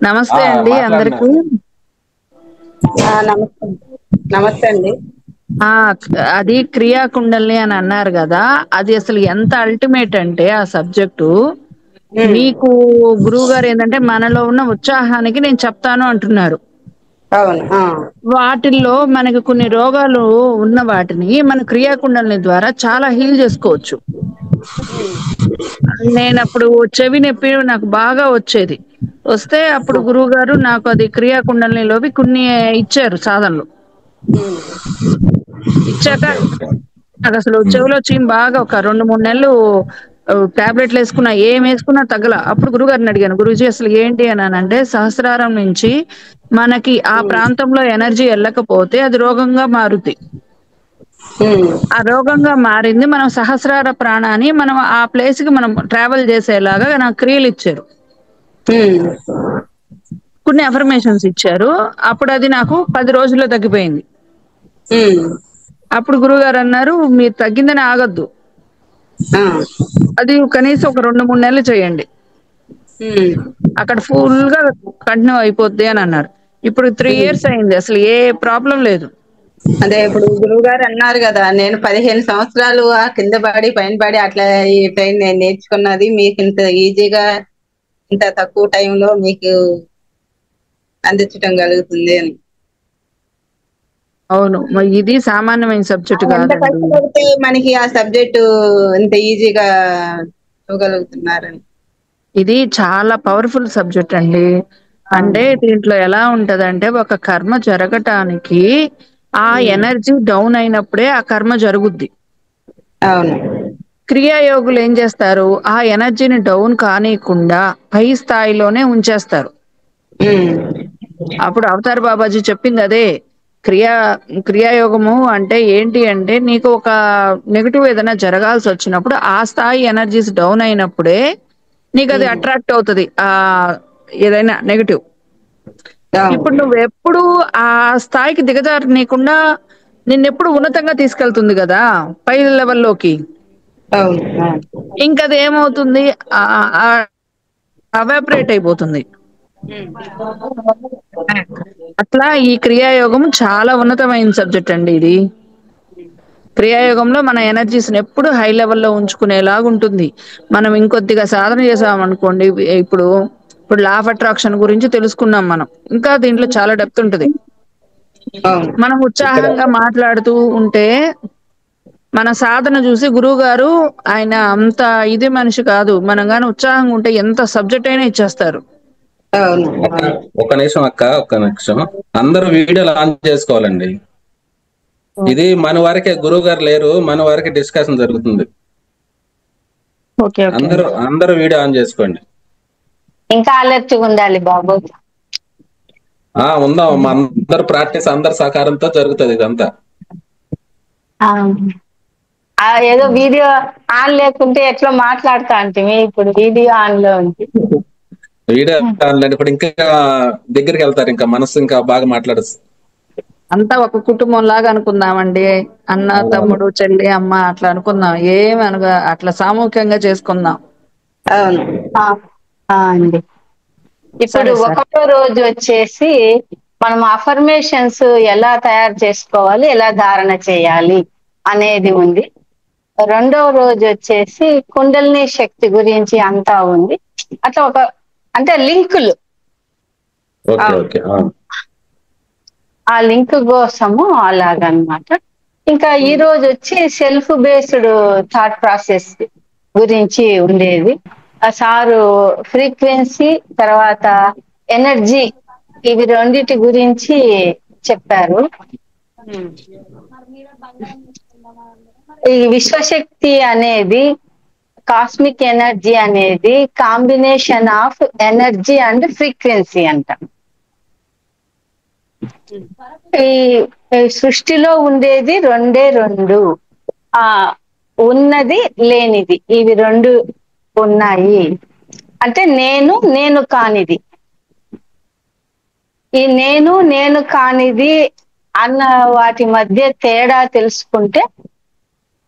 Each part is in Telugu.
నమస్తే అండి అందరికి. మాట్లాడినారు. నమస్తే. నమస్తే అండి. ఆ అది క్రియాకుండల్ని అని అన్నారు కదా, అది అసలు ఎంత అల్టిమేట్ అంటే ఆ సబ్జెక్టు ఉమ్, మీకు గురువు గారు ఏంటంటే మనలో ఉన్న ఉత్సాహానికి నేను చెప్తాను అంటున్నారు. అవును. వాటిల్లో మనకి కొన్ని రోగాలు ఉన్న వాటిని మన క్రియాకుండలి ద్వారా చాలా హీల్ చేసుకోవచ్చు. నేను అప్పుడు చెవి నొప్పి నాకు బాగా వచ్చేది. వస్తే అప్పుడు గురువు గారు నాకు అది క్రియాకుండలిని లోవి కొన్ని ఇచ్చారు సాధనలు. ఇచ్చాక ఓకే. ఓకే. నాకు అసలు హ్మ్. చెవిలో చీమ్ బాగా ఒక 2, 3 నెలలు టాబ్లెట్లు వేసుకున్నా, ఏం వేసుకున్నా తగ్గల. అప్పుడు గురుగారిని అడిగాను, గురూజీ అసలు ఏంటి అని అంటే సహస్రారం నుంచి మనకి ఆ ప్రాంతంలో ఎనర్జీ వెళ్ళకపోతే అది రోగంగా మారుద్ది. ఆ రోగంగా మారింది. మనం సహస్రార ప్రాణాన్ని మనం ఆ ప్లేస్ కి మనం ట్రావెల్ చేసేలాగా నాకు క్రియలు ఇచ్చారు. కొన్ని అఫర్మేషన్స్ ఇచ్చారు. అప్పుడు అది నాకు 10 రోజుల్లో తగ్గిపోయింది. అప్పుడు గురువుగారు అన్నారు, మీరు తగ్గిందని ఆగొద్దు. అది కనీసం ఒక 2, 3 నెలలు చేయండి. అక్కడ ఫుల్‌గా కంటిన్యూ అయిపోద్ది అని అన్నారు. ఇప్పుడు 3 ఇయర్స్ అయింది. అసలు ఏ ప్రాబ్లమ్ లేదు. అదే ఇప్పుడు గురువు గారు అన్నారు కదా, నేను 15 సంవత్సరాలు ఆ కింద పడి పైన పడి అట్లా ఈ ట్రైన్ నేను నేర్చుకున్నది మీకు ఇంత ఈజీగా ఇంత తక్కువ టైంలో మీకు అందించడం కలుగుతుంది అని. అవును. ఇది సామాన్యమైన సబ్జెక్ట్ ఎంత కాదండి. కష్టపడితే మనకి ఆ సబ్జెక్టు ఇంత ఈజీగా ఇవ్వగలుగుతున్నారని. ఇది చాలా పవర్‌ఫుల్ సబ్జెక్ట్ అండి. అంటే అవును. దీంట్లో ఎలా ఉంటదంటే ఒక కర్మ జరగటానికి ఆ ఎనర్జీ డౌన్ అయినప్పుడే ఆ కర్మ జరుగుద్ది. అవును. క్రియాయోగులు ఏం చేస్తారు? ఆ ఎనర్జీని డౌన్ కానీయకుండా పై స్థాయిలోనే ఉంచేస్తారు. అప్పుడు అవతార్ బాబాజీ చెప్పింది అదే. క్రియా క్రియాయోగము అంటే ఏంటి అంటే నీకు ఒక నెగెటివ్ ఏదైనా జరగాల్సొచ్చినప్పుడు ఆ స్థాయి ఎనర్జీస్ డౌన్ అయినప్పుడే నీకది అట్రాక్ట్ అవుతది. ఏదైనా నెగెటివ్. ఇప్పుడు అవును. నువ్వెప్పుడు ఆ స్థాయికి దిగజారనీయకుండా నిన్నెప్పుడు ఉన్నతంగా తీసుకెళ్తుంది గదా! పై లెవెల్‌లోకి. అవును. అవును. ఇంకదేమవుతుంది ఆహ్, అవాపరేట్ అయిపోతుంది. అట్లా ఈ క్రియాయోగం చాలా ఉన్నతమైన సబ్జెక్ట్ అండి ఇది. క్రియాయోగంలో మన ఎనర్జీస్‌ని ఎప్పుడు హై లెవెల్‌లో ఉంచుకునేలాగుంటుంది. మనం ఇంకొద్దిగా సాధన చేసామనుకోండి, ఇప్పుడు లా ఆఫ్ అట్రాక్షన్ గురించి తెలుసుకున్నాం మనం. ఇంకా దీంట్లో చాలా డెప్త్ ఉంటది. అవును. మనం ఇక్కడ ఉత్సాహంగా మాట్లాడుతూ ఉంటే మన సాధన చూసి గురువుగారు ఆయన అంత ఇది మనిషి కాదు. మనం గాని ఉత్సాహంగా ఉంటే ఎంత సబ్జెక్ట్ అయినా ఇచ్చేస్తారు. అవును. అక్క, ఒక్క నిమిషం అక్క, ఒక్క నిమిషం. అందరూ వీడియోలు ఆన్ చేసుకోవాలండి. ఇది మన వరకే, గురువు గారు లేరు, మన వరకే డిస్కషన్ జరుగుతుంది. ఓకే. ఓకే. అందరూ అందరూ వీడియో ఆన్ చేసుకోండి. ఇంకా అలర్ట్గా ఉండాలి బాబు. ఉందాం అమ్మా. అందరు ప్రాక్టీస్, అందరి సహకారంతో జరుగుతుంది ఇదంతా. ఆ, ఏదో వీడియో ఆన్ లేకుంటే ఎట్లా మాట్లాడతా అంటే ఇప్పుడు వీడియో ఆన్ లో ఉంది. వీడియో ఆన్ ఇప్పుడు ఇంకా దగ్గరికి వెళ్తారు, ఇంకా మనసు ఇంకా బాగా మాట్లాడచ్చు. అంతా ఒక కుటుంబం లాగా అనుకుందామండి. అన్న, అవునవును. తమ్ముడు, చెల్లి, అమ్మ అట్లా అనుకుందాం. ఏమి అనగా అట్లా సామూహికంగా చేసుకుందాం. అవును. ఆ, అండి ఇప్పుడు సరే సరే. ఒకటో రోజు వచ్చేసి మనం అఫర్మేషన్స్ ఎలా తయారు చేసుకోవాలి, ఎలా ధారణ చేయాలి అనేది ఉంది. రెండవ రోజు వచ్చేసి కుండలిని శక్తి గురించి అంతా ఉంది. అట్లా అంటే లింకులు, ఓకే. అవును. ఓకే. ఆ లింక్ కోసము అలాగనమాట. ఇంకా ఈ రోజు వచ్చి సెల్ఫ్ బేస్డ్ థాట్ ప్రాసెస్ గురించి ఉండేది. ఆ సారు ఫ్రీక్వెన్సీ తర్వాత ఎనర్జీ ఇవి రెండిటి గురించి చెప్పారు. ఈ విశ్వశక్తి అనేది, కాస్మిక్ ఎనర్జీ అనేది combination of energy and frequency అంట. ఈ ఈ సృష్టిలో ఉండేది రెండే రెండు, ఆ ఉన్నది లేనిది, ఇవి రెండు ఉన్నాయి. అంటే నేను కానిది. ఈ నేను కానిది అన్న వాటి మధ్య తేడా తెలుసుకుంటే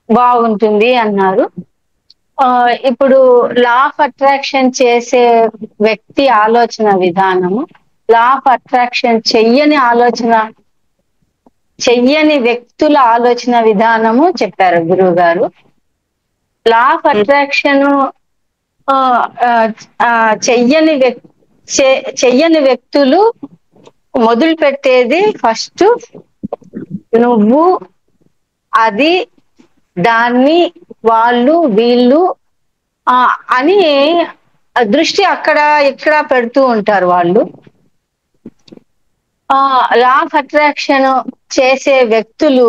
బాగుంటుంది అన్నారు. ఇప్పుడు లా ఆఫ్ అట్రాక్షన్ చేసే వ్యక్తి ఆలోచన విధానము, లా ఆఫ్ అట్రాక్షన్ చెయ్యని వ్యక్తుల ఆలోచన విధానము చెప్పారు గురువు గారు. లా ఆఫ్ అట్రాక్షన్ చెయ్యని వ్యక్తులు మొదలు పెట్టేది ఫస్ట్ నువ్వు, అది, దాన్ని, వాళ్ళు, వీళ్ళు అని దృష్టి అక్కడ ఇక్కడ పెడుతూ ఉంటారు వాళ్ళు. లా ఆఫ్ అట్రాక్షన్ చేసే వ్యక్తులు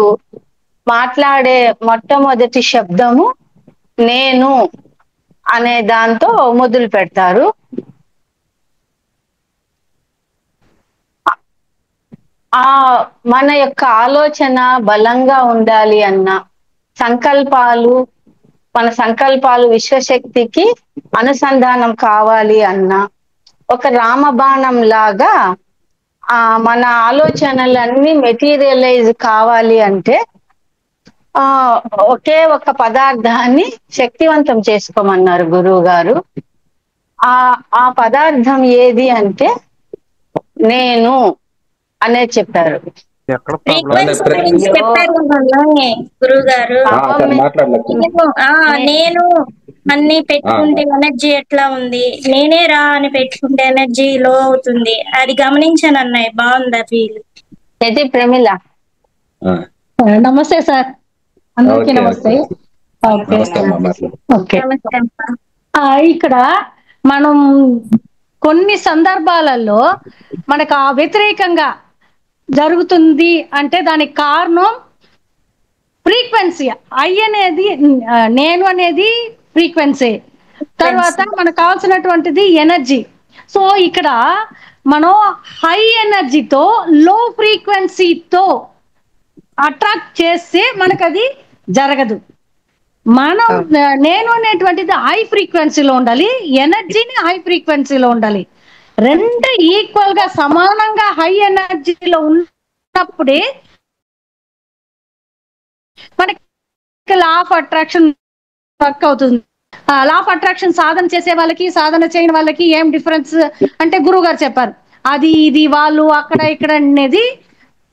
మాట్లాడే మొట్టమొదటి శబ్దము నేను అనే దాంతో మొదలు పెడతారు. మన యొక్క ఆలోచన బలంగా ఉండాలి అన్న మన సంకల్పాలు విశ్వశక్తికి అనుసంధానం కావాలి అన్న ఒక రామబాణం లాగా మన ఆలోచనలన్నీ మెటీరియలైజ్ కావాలి అంటే ఒకే ఒక పదార్థాన్ని శక్తివంతం చేసుకోమన్నారు గురువు గారు. ఆ పదార్థం ఏది అంటే నేను అనే చెప్పారు. చెప్పారు గురువు గారు. నేను అన్ని పెట్టుకుంటే ఎనర్జీ ఎట్లా ఉంది, నేనే రా అని పెట్టుకుంటే ఎనర్జీ లో అవుతుంది. అది గమనించాను అన్నయ్య. బాగుందా ఫీల్? అయితే ప్రమిళ నమస్తే సార్, అందరికీ నమస్తే. ఓకే, ఇక్కడ మనం కొన్ని సందర్భాలలో మనకు వ్యతిరేకంగా జరుగుతుంది అంటే దానికి కారణం ఫ్రీక్వెన్సీ. ఐ అనేది నేను అనేది ఫ్రీక్వెన్సీ, తర్వాత మనకు కావాల్సినటువంటిది ఎనర్జీ. సో ఇక్కడ మనం హై ఎనర్జీతో లో ఫ్రీక్వెన్సీతో అట్రాక్ట్ చేస్తే మనకు అది జరగదు. మనం నేను అనేటువంటిది హై ఫ్రీక్వెన్సీలో ఉండాలి, ఎనర్జీని హై ఫ్రీక్వెన్సీలో ఉండాలి. రెండు ఈక్వల్ గా సమానంగా హై ఎనర్జీలో ఉన్నప్పుడే మనకి లా ఆఫ్ అట్రాక్షన్ వర్క్ అవుతుంది. లా ఆఫ్ అట్రాక్షన్ సాధన చేసే వాళ్ళకి సాధన చేయని వాళ్ళకి ఏం డిఫరెన్స్ అంటే గురువు గారు చెప్పారు, అది ఇది వాళ్ళు అక్కడ ఇక్కడ అనేది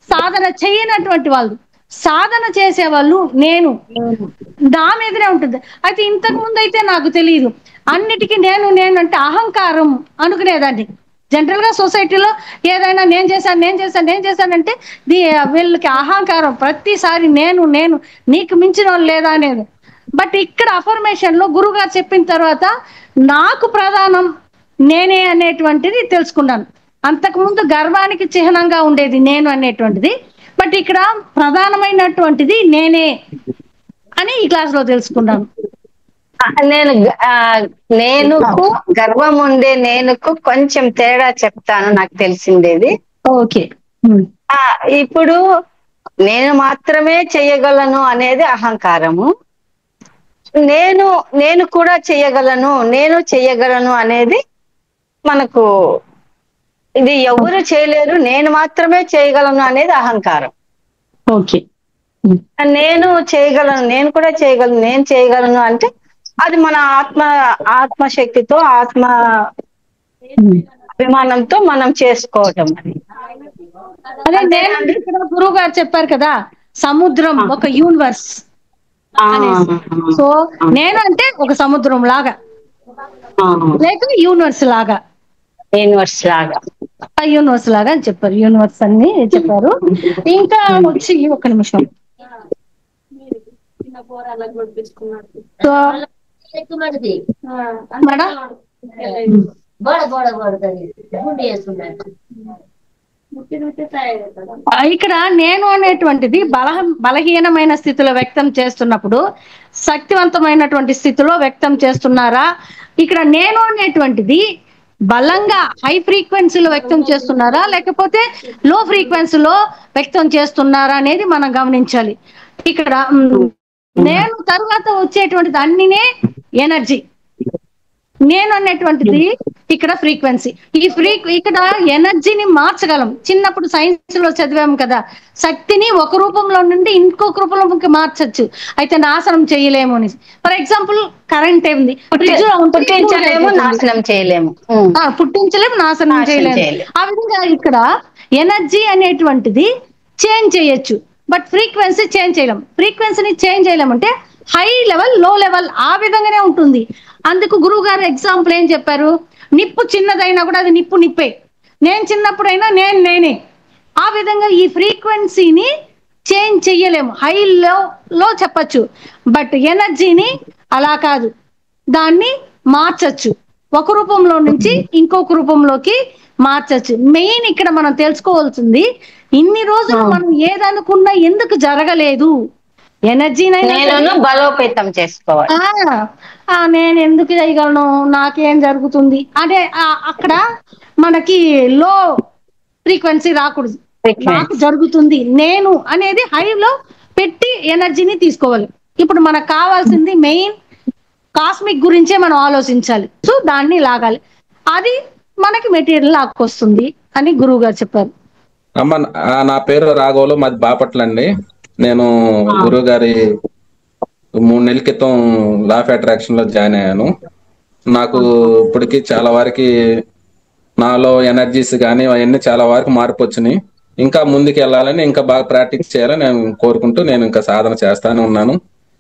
సాధన చేయనటువంటి వాళ్ళు. సాధన చేసే వాళ్ళు నేను నా మీదనే ఉంటుంది. అయితే ఇంతకు ముందు అయితే నాకు తెలియదు, అన్నిటికీ నేను అంటే అహంకారం అనుకునేదాన్ని. జనరల్ గా సొసైటీలో ఏదైనా నేను చేశానంటే వీళ్ళకి అహంకారం, ప్రతిసారి నేను నీకు మించిన వాళ్ళు లేదా అనేది. బట్ ఇక్కడ అఫర్మేషన్ లో గురువు గారు చెప్పిన తర్వాత నాకు ప్రధానం నేనే అనేటువంటిది తెలుసుకున్నాను. అంతకుముందు గర్వానికి చిహ్నంగా ఉండేది నేను అనేటువంటిది, బట్ ఇక్కడ ప్రధానమైనటువంటిది నేనే అని ఈ క్లాస్ లో తెలుసుకున్నాను. నేనుకు గర్వం ఉండే నేనుకు కొంచెం తేడా చెప్తాను నాకు తెలిసిండేది. ఓకే, ఇప్పుడు నేను మాత్రమే చేయగలను అనేది అహంకారము. నేను కూడా చేయగలను అనేది మనకు ఇది ఎవరు చేయలేరు, నేను మాత్రమే చేయగలను అనేది అహంకారం. ఓకే, నేను కూడా చేయగలను, నేను చేయగలను అంటే అది మన ఆత్మశక్తితో ఆత్మ అభిమానంతో మనం చేసుకోవటం. అదే గురువు గారు చెప్పారు కదా, సముద్రం ఒక యూనివర్స్. సో నేను అంటే ఒక సముద్రం లాగా లేక యూనివర్స్ లాగా అని చెప్పారు. యూనివర్స్ అని చెప్పారు. ఇంకా వచ్చి ఒక నిమిషం, ఇక్కడ నేను అనేటువంటిది బలహీనమైన స్థితిలో వ్యక్తం చేస్తున్నప్పుడు శక్తివంతమైనటువంటి స్థితిలో వ్యక్తం చేస్తున్నారా? ఇక్కడ నేను అనేటువంటిది బలంగా హై ఫ్రీక్వెన్సీలో వ్యక్తం చేస్తున్నారా లేకపోతే లో ఫ్రీక్వెన్సీలో వ్యక్తం చేస్తున్నారా అనేది మనం గమనించాలి. ఇక్కడ నేను తర్వాత వచ్చేటువంటిది అన్నినే ఎనర్జీ. నేను అనేటువంటిది ఇక్కడ ఫ్రీక్వెన్సీ. ఇక్కడ ఎనర్జీని మార్చగలం. చిన్నప్పుడు సైన్స్ లో చదివాము కదా, శక్తిని ఒక రూపంలో నుండి ఇంకొక రూపంలోకి మార్చచ్చు, అయితే నాశనం చేయలేము అని. ఫర్ ఎగ్జాంపుల్ కరెంట్ ఏంది, పుట్టించలేము, నాశనం చేయలేము. పుట్టించలేము, నాశనం చేయలేము. ఆ విధంగా ఇక్కడ ఎనర్జీ అనేటువంటిది చేంజ్ చేయొచ్చు, బట్ ఫ్రీక్వెన్సీ చేంజ్ చేయలేం. ఫ్రీక్వెన్సీని చేంజ్ చేయలేమంటే హై లెవెల్, లో లెవెల్ ఆ విధంగానే ఉంటుంది. అందుకు గురువు గారు ఎగ్జాంపుల్ ఏం చెప్పారు, నిప్పు చిన్నదైనా కూడా అది నిప్పే, నేను చిన్నప్పుడైనా నేనే. ఆ విధంగా ఈ ఫ్రీక్వెన్సీని చేంజ్ చెయ్యలేము, హై లో చెప్పచ్చు, బట్ ఎనర్జీని అలా కాదు, దాన్ని మార్చచ్చు, ఒక రూపంలో నుంచి ఇంకొక రూపంలోకి మార్చచ్చు. మెయిన్ ఇక్కడ మనం తెలుసుకోవాల్సింది, ఇన్ని రోజులు మనం ఏదనుకున్నా ఎందుకు జరగలేదు, ఎనర్జీనైనా బలోపేతం చేసుకోవాలి. నేను ఎందుకు చేయగలను, నాకేం జరుగుతుంది అంటే అక్కడ మనకి లో ఫ్రీక్వెన్సీ రాకూడదు, నాకు జరుగుతుంది నేను అనేది హైలో పెట్టి ఎనర్జీని తీసుకోవాలి. ఇప్పుడు మనకు కావాల్సింది మెయిన్ కాస్మిక్ గురించే మనం ఆలోచించాలి, సో దాన్ని లాగాలి, అది మనకి మెటీరియల్ లాక్కొస్తుంది అని గురువు గారు చెప్పారు. అమ్మ, నా పేరు రాఘవులు, మాది బాపట్ల అండి. నేను గురువు గారి 3 నెలల క్రితం లా ఆఫ్ అట్రాక్షన్ లో జాయిన్ అయ్యాను. నాకు ఇప్పటికి చాలా వరకు నాలో ఎనర్జీస్ కానీ అవన్నీ చాలా వరకు మార్పు వచ్చినాయి. ఇంకా ముందుకు వెళ్ళాలని, ఇంకా బాగా ప్రాక్టీస్ చేయాలని నేను కోరుకుంటూ నేను ఇంకా సాధన చేస్తానే ఉన్నాను.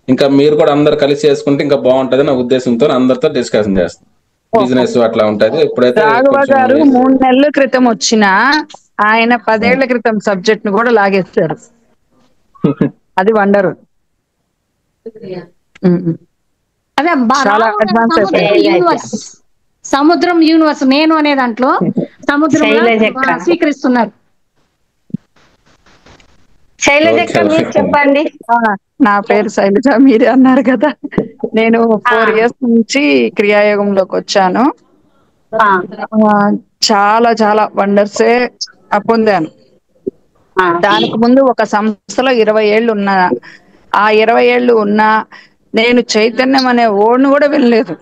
ఇంకా మీరు కూడా అందరు కలిసి చేసుకుంటే ఇంకా బాగుంటది నా ఉద్దేశంతో అందరితో డిస్కషన్ చేస్తాను. బిజినెస్ అట్లా ఉంటది. ఇప్పుడైతే రాఘవ గారు 3 నెలల క్రితం వచ్చిన ఆయన 10 ఏళ్ల క్రితం సబ్జెక్ట్ ను కూడా లాగేస్తారు. అది వండరు. అదే చాలా అడ్వాన్స్ యూనివర్స్, సముద్రం యూనివర్స్ నేను అనే దాంట్లో సముద్రం స్వీకరిస్తున్నారు. శైలజక్క మీరు చెప్పండి. నా పేరు శైలజ, మీరే అన్నారు కదా. నేను 4 years నుంచి క్రియాయోగంలోకి వచ్చాను. చాలా చాలా వండర్సే పొందాను. దానికి ముందు ఒక సంస్థలో 20 ఏళ్ళు ఉన్నా. ఆ 20 ఏళ్ళు ఉన్నా నేను చైతన్యం అనే ఓడ్ను కూడా వినలేదు.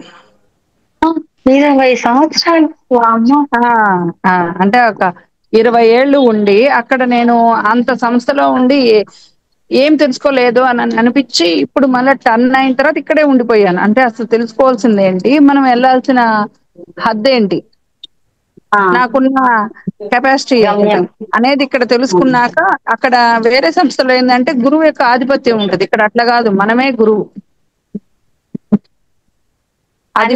20 సంవత్సరాలు అంటే ఒక 20 ఏళ్ళు ఉండి అక్కడ నేను అంత సంస్థలో ఉండి ఏం తెలుసుకోలేదు అని అనిపించి ఇప్పుడు మళ్ళీ టర్న్ అయిన తర్వాత ఇక్కడే ఉండిపోయాను. అంటే అసలు తెలుసుకోవాల్సింది ఏంటి, మనం వెళ్ళాల్సిన హద్దు ఏంటి, నాకున్న కెపాసిటీ అనేది ఇక్కడ తెలుసుకున్నాక, అక్కడ వేరే సంస్థలో ఏంటంటే గురువు యొక్క ఆధిపత్యం ఉంటది, ఇక్కడ అట్లా కాదు, మనమే గురువు. అది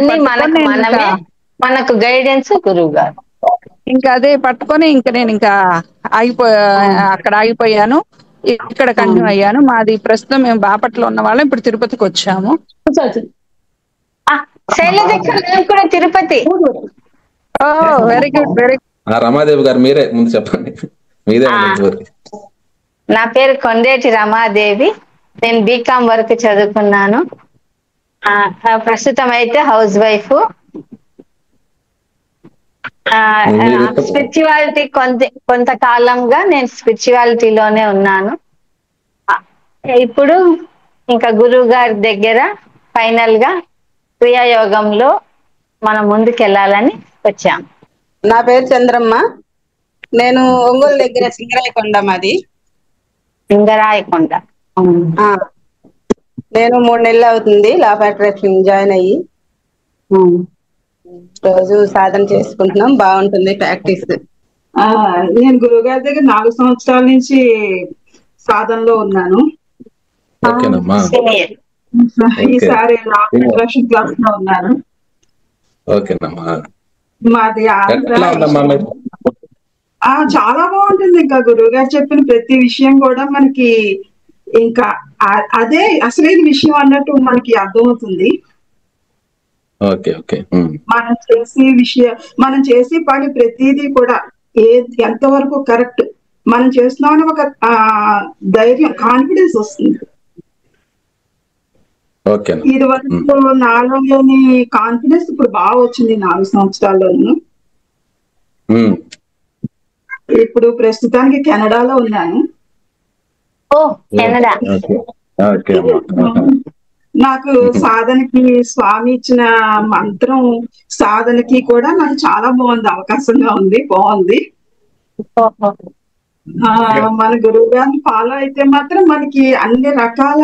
మనకు గైడెన్స్ గురువు గారు. ఇంకా అదే పట్టుకొని ఇంకా నేను ఇంకా అక్కడ ఆగిపోయాను. ఇక్కడ కంటిన్యూ అయ్యాను. మాది ప్రస్తుతం మేము బాపట్లో ఉన్న వాళ్ళం, ఇప్పుడు తిరుపతికి వచ్చాము. కూడా Tirupati. Very good, very good. Ramadevi గారు మీరే ముందు చెప్పండి, మీదే. నా పేరు కొండేటి రమాదేవి, నేను బీకామ్ వరకు చదువుకున్నాను. ప్రస్తుతం అయితే హౌస్ వైఫ్. స్పిరిచువాలిటీ కొంతకాలంగా నేను స్పిరిచువాలిటీలోనే ఉన్నాను. ఇప్పుడు ఇంకా గురువు గారి దగ్గర ఫైనల్ గా క్రియాయోగంలో మనం ముందుకెళ్ళాలని వచ్చాము. నా పేరు చంద్రమ్మ, నేను ఒంగోలు దగ్గర సింగరాయకొండ మాది. సింగరాయకొండ. నేను 3 నెలలు అవుతుంది లా ఆఫ్ అట్రాక్షన్ జాయిన్ అయ్యి. రోజు సాధన చేసుకుంటున్నాం, బాగుంటుంది ప్రాక్టీస్. నేను గురువు గారి దగ్గర 4 సంవత్సరాల నుంచి సాధనలో ఉన్నాను. ఈసారి లా ఆఫ్ అట్రాక్షన్ క్లాస్ లో ఉన్నాను. మాది చాలా బాగుంటుంది. ఇంకా గురువు గారు చెప్పిన ప్రతి విషయం కూడా మనకి ఇంకా అదే అసలైన విషయం అన్నట్టు మనకి అర్థమవుతుంది. మనం చేసే పని ప్రతిదీ కూడా ఎంతవరకు కరెక్ట్, మనం చేస్తున్నామని ఒక ధైర్యం, కాన్ఫిడెన్స్ వస్తుంది. ఇది వరకు నాలో లేని కాన్ఫిడెన్స్ ఇప్పుడు బాగా వచ్చింది 4 సంవత్సరాల్లోనూ. ఇప్పుడు ప్రస్తుతానికి కెనడాలో ఉన్నాను. నాకు సాధనకి స్వామి ఇచ్చిన మంత్రం సాధనకి కూడా నాకు చాలా బాగుంది, అవకాశంగా ఉంది, బాగుంది. మన గురువు గారిని ఫాలో అయితే మాత్రం మనకి అన్ని రకాల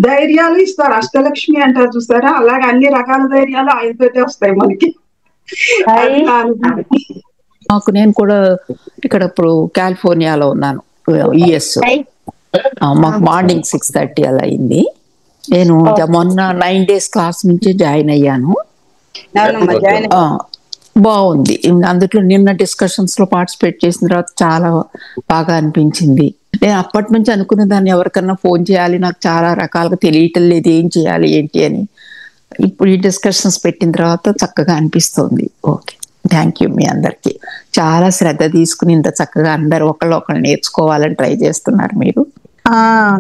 ధైర్యాలు ఇస్తారు. అష్టలక్ష్మి అంటారు చూసారా, అలాగే అన్ని రకాల ధైర్యాలు ఆయనతోటే వస్తాయి మనకి. అది నా అనుభూతి. నేను కూడా ఇక్కడ ఇప్పుడు కాలిఫోర్నియాలో ఉన్నాను, యుఎస్. మాకు మార్నింగ్ 6:30 అలా అయింది. నేను మొన్న 9 days క్లాస్ నుంచి జాయిన్ అయ్యాను. బాగుంది. అందులో నిన్న డిస్కషన్స్ లో పార్టిసిపేట్ చేసిన తర్వాత చాలా బాగా అనిపించింది. నేను అప్పటి నుంచి అనుకున్న దాన్ని ఎవరికన్నా ఫోన్ చేయాలి, నాకు చాలా రకాలుగా తెలియటం లేదు ఏం చేయాలి ఏంటి అని. ఇప్పుడు ఈ డిస్కషన్స్ పెట్టిన తర్వాత చక్కగా అనిపిస్తుంది. Okay, thank you. మీ అందరికి చాలా శ్రద్ధ తీసుకుని ఇంత చక్కగా అందరు ఒకళ్ళు నేర్చుకోవాలని ట్రై చేస్తున్నారు మీరు.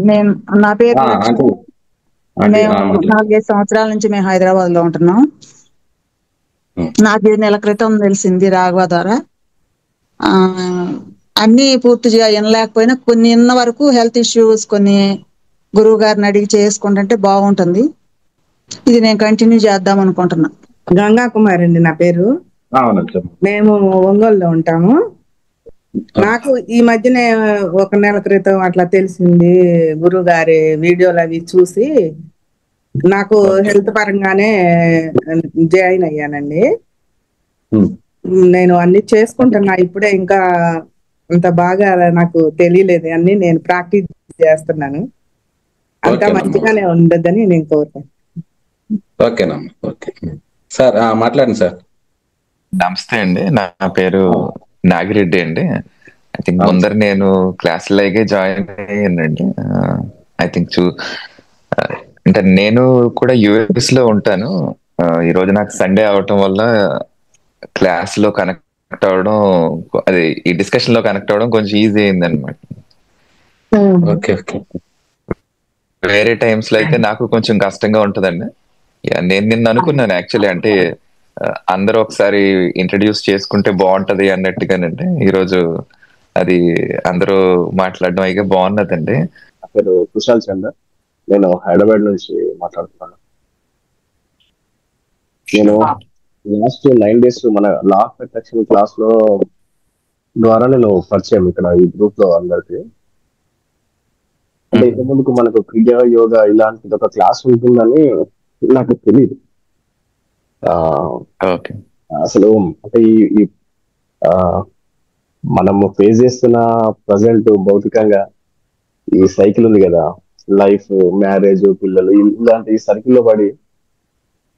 నేను నా పేరు మేము 4-5 సంవత్సరాల నుంచి మేము హైదరాబాద్ లో ఉంటున్నాం. నాకు 7 నెలల క్రితం తెలిసింది రాఘవ ద్వారా. అన్ని పూర్తిగా వినలేకపోయినా కొన్ని ఇన్న వరకు హెల్త్ ఇష్యూస్ కొన్ని గురువు గారిని అడిగి చేసుకుంటుంటే బాగుంటుంది. ఇది నేను కంటిన్యూ చేద్దాం అనుకుంటున్నా. గంగా కుమారి అండి నా పేరు. మేము ఒంగోలులో ఉంటాము. నాకు ఈ మధ్యనే 1 నెల క్రితం అట్లా తెలిసింది, గురువు గారి వీడియోలు అవి చూసి నాకు హెల్త్ పరంగానే జాయిన్ అయ్యానండి. నేను అన్ని చేసుకుంటున్నా ఇప్పుడే, ఇంకా అంత బాగా నాకు తెలియలేదు, అన్ని నేను ప్రాక్టీస్ చేస్తున్నాను. అంతా మంచిగానే ఉండదని నేను కోరుతాను. ఓకేనమ్మా, ఓకే సార్. మాట్లాడండి సార్. నమస్తే అండి, నా పేరు నాగిరెడ్డి అండి. ఐ థింక్ ముందర నేను క్లాసులకే జాయిన్ అయ్యానండి. ఐ థింక్ అంటే నేను కూడా యుఎస్ లో ఉంటాను. ఈ రోజు నాకు సండే అవటం వల్ల క్లాస్ లో కనెక్ట్ అవ్వడం, అది ఈ డిస్కషన్ లో కనెక్ట్ అవ్వడం కొంచెం ఈజీ అయింది అనమాట. వేరే టైమ్స్ లో అయితే నాకు కొంచెం కష్టంగా ఉంటదండి. నేను నిన్న అనుకున్నాను యాక్చువల్లీ, అంటే అందరూ ఒకసారి ఇంట్రడ్యూస్ చేసుకుంటే బాగుంటది అన్నట్టుగానండి. ఈరోజు అది అందరూ మాట్లాడడం అయితే బాగున్నదండి. నా పేరు కుశాల్ చంద్ర, నేను హైదరాబాద్ నుంచి మాట్లాడుతున్నాను. నేను లాస్ట్ 9 days మన లా ఆఫ్ అట్రాక్షన్ క్లాస్ లో ద్వారా నేను పరిచయం ఇక్కడ ఈ గ్రూప్ లో అందరికి. అంటే ఇంత ముందుకు మనకు క్రియ యోగా ఇలాంటిది ఒక క్లాస్ ఉంటుందని నాకు తెలియదు. అసలు అంటే ఈ మనము ఫేస్ చేస్తున్న ప్రజెంట్ భౌతికంగా ఈ సైకిల్ ఉంది కదా, లైఫ్, మ్యారేజ్, పిల్లలు, ఇలాంటి ఈ సర్కిల్లో పడి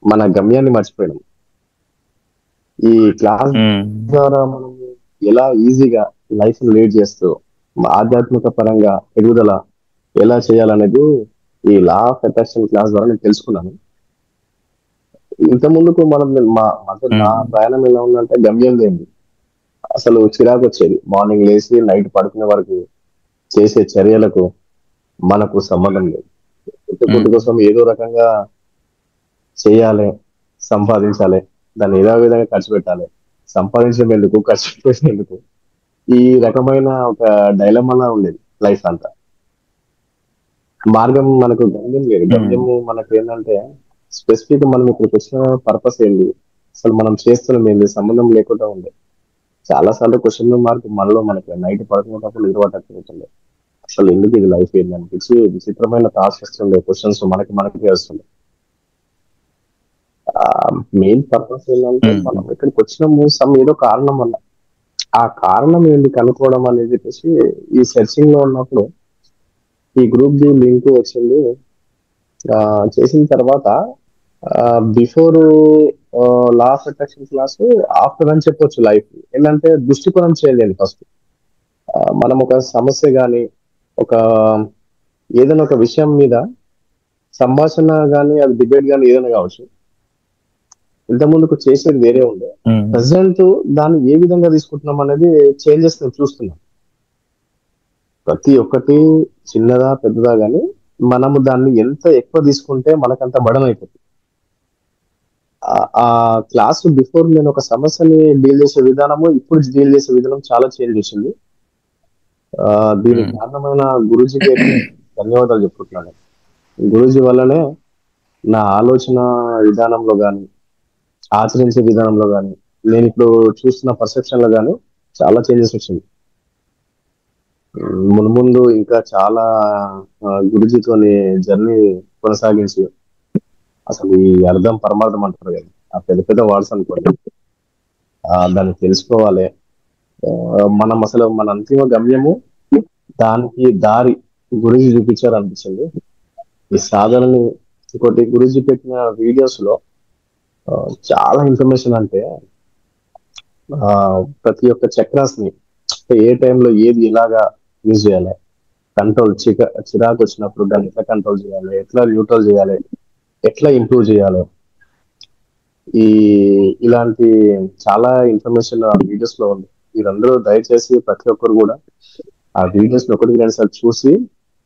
మన గమ్యాన్ని మర్చిపోయినాం. ఈ క్లాస్ ద్వారా మనం ఎలా ఈజీగా లైఫ్ ని లీడ్ చేస్తూ ఆధ్యాత్మిక పరంగా ఎదుగుదల ఎలా చేయాలనేది ఈ లా ఆఫ్ అట్రాక్షన్ క్లాస్ ద్వారా నేను తెలుసుకున్నాను. ఇంత ముందుకు మనం నా ప్రయాణం ఎలా ఉందంటే గమ్యం లేని అసలు చిరాకు వచ్చేది. మార్నింగ్ లేచి నైట్ పడుకునే వరకు చేసే చర్యలకు మనకు సంబంధం లేదు. పుట్టు కోసం ఏదో రకంగా చేయాలి, సంపాదించాలి, దాన్ని ఏదో విధంగా ఖర్చు పెట్టాలి, సంపాదించేందుకు ఖర్చు పెట్టేందుకు ఈ రకమైన ఒక డైలమాలా ఉండేది లైఫ్ అంతా. మార్గం మనకు గమ్యం లేదు. గమ్యము మనకు ఏంటంటే స్పెసిఫిక్ మనం ఇక్కడికి వచ్చిన పర్పస్ ఏంటి, అసలు మనం చేస్తున్నాం ఏంటి, సంబంధం లేకుండా ఉంది. చాలా సార్లు క్వశ్చన్ మార్క్ మనలో మనకి నైట్ పడుకునేటప్పుడు ఇరవటండి, అసలు ఎందుకు ఇది లైఫ్ ఏంటి అనిపించి విచిత్రమైన థాట్స్ వస్తుండే, క్వశ్చన్స్ మనకి వస్తుంది. మెయిన్ పర్పస్ ఏంటంటే మనం ఇక్కడికి వచ్చినాము సమ్ ఏదో కారణం వల్ల, ఆ కారణం ఏంటి కనుక్కోవడం అనేది చెప్పేసి ఈ సెర్చింగ్ లో ఉన్నప్పుడు ఈ గ్రూప్ ది లింక్ వచ్చింది. చేసిన తర్వాత before law of attraction class, after అని చెప్పొచ్చు. లైఫ్ ఏంటంటే దృష్టికోణం చేయలేదు. ఫస్ట్ మనం ఒక సమస్య కానీ ఒక ఏదైనా ఒక విషయం మీద సంభాషణ కానీ అది డిబేట్ కానీ ఏదైనా కావచ్చు, ఇంత ముందుకు చేసేది వేరే ఉండే. ప్రజెంట్ దాన్ని ఏ విధంగా తీసుకుంటున్నాం అనేది చేంజెస్ నేను చూస్తున్నాం. ప్రతి ఒక్కటి చిన్నదా పెద్దదా కానీ మనము దాన్ని ఎంత ఎక్కువ తీసుకుంటే మనకంత బడం అయిపోతుంది. ఆ క్లాస్ బిఫోర్ నేను ఒక సమస్యని డీల్ చేసే విధానము, ఇప్పుడు డీల్ చేసే విధానం చాలా చేంజ్ చేసింది. దీనికి కారణమైన గురూజీకి ధన్యవాదాలు చెప్పుకుంటున్నాను. గురూజీ వల్లనే నా ఆలోచన విధానంలో కానీ ఆచరించే విధానంలో కానీ నేను ఇప్పుడు చూస్తున్న పర్సెప్షన్ లో కానీ చాలా చేంజెస్ వచ్చింది. మున్ముందు ఇంకా చాలా గురుజీతోని జర్నీ కొనసాగించి అసలు ఈ అర్థం పరమార్థం అంటారు కదా, ఆ పెద్ద పెద్ద వర్డ్స్ అనుకోండి, దాన్ని తెలుసుకోవాలి. మనం అసలు మన అంతిమ గమ్యము దానికి దారి గురుజీ చూపించారు అనిపించింది. ఈ సాధనని ఇంకోటి గురుజీ పెట్టిన వీడియోస్ లో చాలా ఇన్ఫర్మేషన్, అంటే ప్రతి ఒక్క చక్రాస్ ని ఏ టైంలో ఏది ఎలాగా యూజ్ చేయాలి, కంట్రోల్ చిరాకు వచ్చినప్పుడు దాన్ని ఎట్లా కంట్రోల్ చేయాలి, ఎట్లా న్యూట్రల్ చేయాలి, ఎట్లా ఇంప్రూవ్ చేయాలి, ఇలాంటి చాలా ఇన్ఫర్మేషన్ ఆ వీడియోస్ లో ఉంది. మీరందరూ దయచేసి ప్రతి ఒక్కరు కూడా ఆ వీడియోస్ ఒకటికి 2 సార్లు చూసి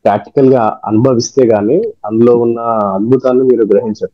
ప్రాక్టికల్ గా అనుభవిస్తే గానీ అందులో ఉన్న అద్భుతాన్ని మీరు గ్రహించరు.